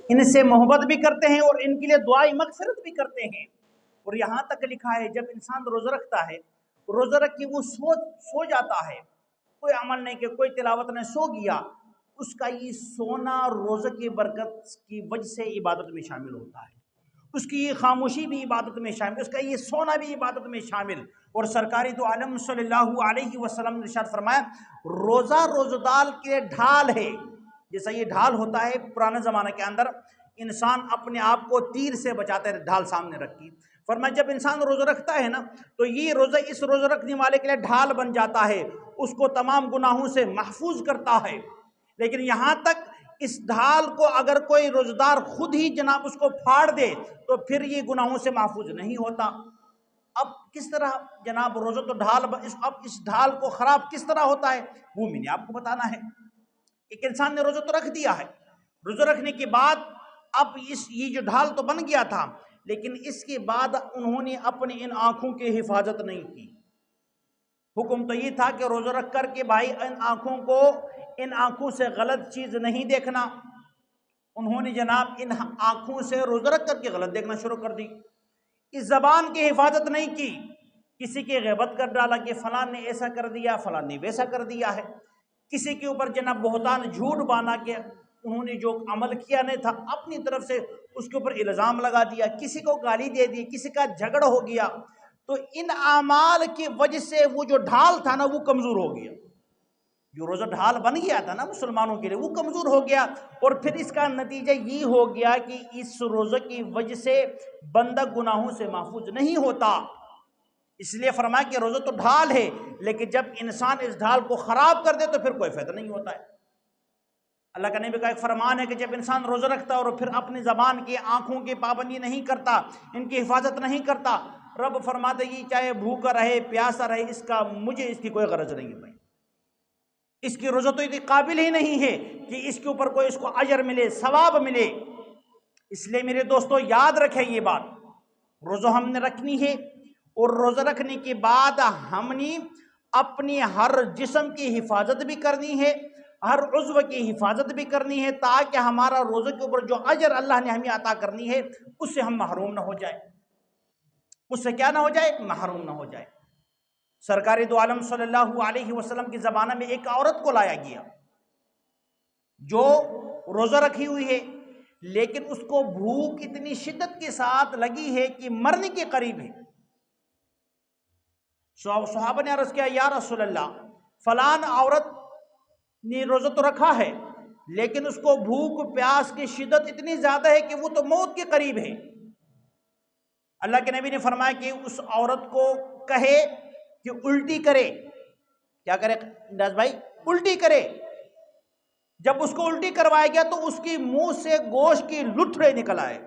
ان سے محبت بھی کرتے ہیں اور ان کے لیے دعائیں مغفرت بھی کرتے ہیں۔ اور یہاں تک لکھا ہے جب انسان روزہ رکھتا ہے، روزہ رکھ کے وہ سو جاتا ہے، کوئی عمل نہیں کہ کوئی تلاوت نہیں، سو گیا، اس کا یہ سونا روزہ کی برکت کی وجہ سے عبادت میں شامل ہوتا ہے، اس کی یہ خاموشی بھی عبادت میں شامل، اس کا یہ سونا بھی عبادت میں شامل۔ اور سرکاری دو عالم صلی اللہ علیہ وسلم نے ارشاد فرمایا روزہ روزہ دار کے ڈھال ہے، جیسا یہ ڈھال ہوتا ہے پرانے زمانے کے اندر انسان اپنے آپ کو تیر سے بچاتا ہے، ڈھال سامنے رکھی، فرمایا جب انسان روزہ رکھتا ہے نا تو یہ روزہ اس روزہ رکھنے والے کے لیے ڈھال بن جاتا ہے، اس کو تمام گناہوں سے محفوظ کرتا ہے۔ لیکن یہاں تک اس ڈھال کو اگر کوئی روزہ دار خود ہی جناب اس کو پھاڑ دے تو پھر یہ گناہوں سے محفوظ نہیں ہوتا۔ اب کس طرح جناب روزہ تو ڈھال، اب اس ڈھال کو خراب کس طرح ہوتا ہے وہ میں نے آپ کو بتانا ہے۔ ایک انسان نے روزہ تو رکھ دیا ہے، روزہ رکھنے کے بعد اب یہ جو ڈھال تو بن گیا تھا، لیکن اس کے بعد انہوں نے اپنی ان آنکھوں کی حفاظت نہیں کی۔ حکم تو یہ تھا کہ روزہ رکھ کر کے بھائی ان آنکھوں سے غلط چیز نہیں دیکھنا، انہوں نے جناب ان آنکھوں سے روزہ رکھ کر کے غلط دیکھنا شروع کر دی۔ اس زبان کی حفاظت نہیں کی، کسی کی غیبت کر ڈالا کہ فلاں نے ایسا کر دیا، فلاں نے ویسا کر دیا ہے، کسی کے اوپر جناب بہتان جھوٹ بانا کہ انہوں نے جو عمل کیا نہیں تھا اپنی طرف سے اس کے اوپر الزام لگا دیا، کسی کو گالی دے دی، کسی کا جھگڑ ہو گیا، تو ان اعمال کی وجہ سے وہ جو ڈھال تھا نا وہ کمزور ہو گیا، جو روزہ ڈھال بن گیا تھا نا مسلمانوں کے لیے وہ کمزور ہو گیا، اور پھر اس کا نتیجہ یہ ہو گیا کہ اس روزہ کی وجہ سے بندہ گناہوں سے محفوظ نہیں ہوتا۔ اس لیے فرمایا کہ روزہ تو ڈھال ہے، لیکن جب انسان اس ڈھال کو خراب کر دے تو پھر کوئی فائدہ نہیں ہوتا ہے۔ اللہ کا نبی کا ایک فرمان ہے کہ جب انسان روزہ رکھتا ہے اور پھر اپنی زبان کی آنکھوں کی پابندی نہیں کرتا، ان کی حفاظت نہیں کرتا، رب فرماتے یہ چاہے بھوکا رہے پیاسا رہے مجھے اس کی کوئی غرض نہیں ہے بھائی، اس کی روزہ تو اتنی قابل ہی نہیں ہے کہ اس کے اوپر کوئی اس کو اجر ملے، ثواب ملے۔ اس لیے میرے دوستو یاد رکھیں یہ بات، روزہ ہم نے رکھنی ہے، اور روزہ رکھنے کے بعد ہم نے اپنی ہر جسم کی حفاظت بھی کرنی ہے، ہر عضو کی حفاظت بھی کرنی ہے، تاکہ ہمارا روزے کے اوپر جو اجر اللہ نے ہمیں عطا کرنی ہے اس سے ہم محروم نہ ہو جائے، اس سے کیا نہ ہو جائے، محروم نہ ہو جائے۔ سرکاری دو عالم صلی اللہ علیہ وسلم کی زمانہ میں ایک عورت کو لایا گیا جو روزہ رکھی ہوئی ہے، لیکن اس کو بھوک اتنی شدت کے ساتھ لگی ہے کہ مرنے کے قریب ہے۔ صحابہ نے عرض کیا یا رسول اللہ فلان عورت نے روزہ تو رکھا ہے لیکن اس کو بھوک پیاس کی شدت اتنی زیادہ ہے کہ وہ تو موت کے قریب ہے۔ اللہ کے نبی نے فرمایا کہ اس عورت کو کہے کہ الٹی کرے، کیا کرے انداز بھائی، الٹی کرے۔ جب اس کو الٹی کروایا گیا تو اس کی منہ سے گوشت کی لتھڑے نکل آئے،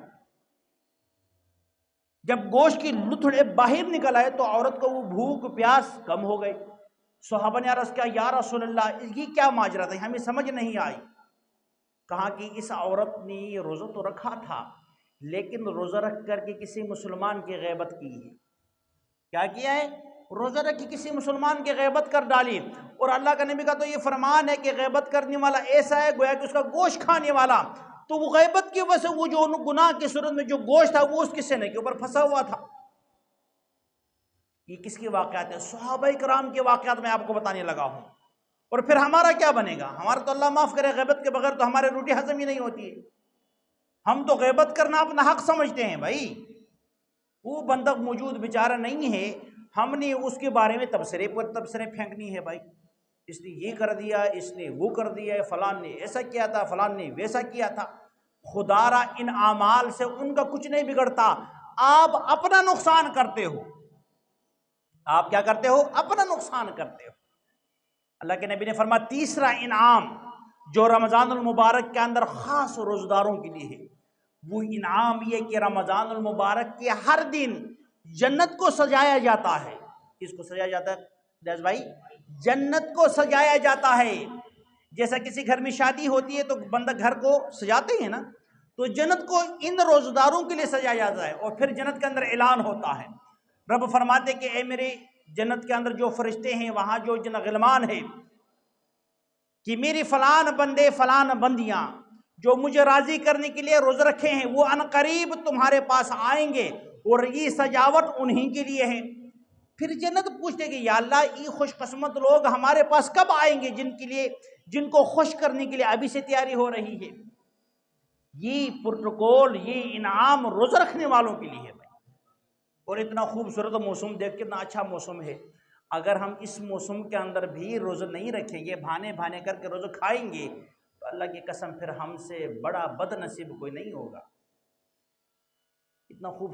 جب گوشت کی لتھڑے باہر نکل آئے تو عورت کو وہ بھوک پیاس کم ہو گئی۔ صحابہ نے عرض کیا یا رسول اللہ یہ کیا ماجرا تھا، ہمیں سمجھ نہیں آئی۔ کہا کہ اس عورت نے روزہ تو رکھا تھا لیکن روزہ رکھ کر کے کسی مسلمان کی غیبت کی ہے۔ کیا کیا ہے؟ روزہ رکھ کے کسی مسلمان کی غیبت کر ڈالی، اور اللہ کا نبی کا تو یہ فرمان ہے کہ غیبت کرنے والا ایسا ہے گویا کہ اس کا گوشت کھانے والا، تو وہ غیبت کی وجہ سے وہ جو گناہ کی صورت میں جو گوشت تھا وہ اس کے سینے کے اوپر پھنسا ہوا تھا۔ یہ کس کے واقعات ہیں؟ صحابہ کرام کے واقعات میں آپ کو بتانے لگا ہوں۔ اور پھر ہمارا کیا بنے گا؟ ہمارا تو اللہ معاف کرے غیبت کے بغیر تو ہمارے روٹی ہضم ہی نہیں ہوتی ہے۔ ہم تو غیبت کرنا اپنا حق سمجھتے ہیں بھائی، وہ بندہ موجود بیچارہ نہیں ہے، ہم نے اس کے بارے میں تبصرے پر تبصرے پھینکنی ہے بھائی، اس نے یہ کر دیا، اس نے وہ کر دیا، فلان نے ایسا کیا تھا، فلان نے ویسا کیا تھا۔ خدا را ان اعمال سے ان کا کچھ نہیں بگڑتا، آپ اپنا نقصان کرتے ہو، آپ کیا کرتے ہو؟ اپنا نقصان کرتے ہو۔ اللہ کے نبی نے فرمایا تیسرا انعام جو رمضان المبارک کے اندر خاص روزداروں کے لیے ہے، وہ انعام یہ کہ رمضان المبارک کے ہر دن جنت کو سجایا جاتا ہے۔ کس کو سجایا جاتا ہے دیس بھائی؟ جنت کو سجایا جاتا ہے۔ جیسا کسی گھر میں شادی ہوتی ہے تو بندہ گھر کو سجاتے ہیں نا، تو جنت کو ان روزداروں کے لیے سجایا جاتا ہے، اور پھر جنت کے اندر اعلان ہوتا ہے، رب فرماتے کہ اے میرے جنت کے اندر جو فرشتے ہیں وہاں جو غلمان ہیں کہ میری فلان بندے فلان بندیاں جو مجھے راضی کرنے کے لیے روزے رکھے ہیں وہ ان قریب تمہارے پاس آئیں گے، اور یہ سجاوٹ انہی کے لیے ہے۔ پھر جنت پوچھتے کہ یا اللہ یہ خوش قسمت لوگ ہمارے پاس کب آئیں گے جن کو خوش کرنے کے لیے ابھی سے تیاری ہو رہی ہے۔ یہ پروٹوکول، یہ انعام روزہ رکھنے والوں کے لیے ہے بھائی۔ اور اتنا خوبصورت موسم دیکھ، کتنا اچھا موسم ہے، اگر ہم اس موسم کے اندر بھی روزہ نہیں رکھیں گے، بہانے بہانے کر کے روزہ کھائیں گے، تو اللہ کی قسم پھر ہم سے بڑا بد نصیب کوئی نہیں ہوگا۔ اتنا خوب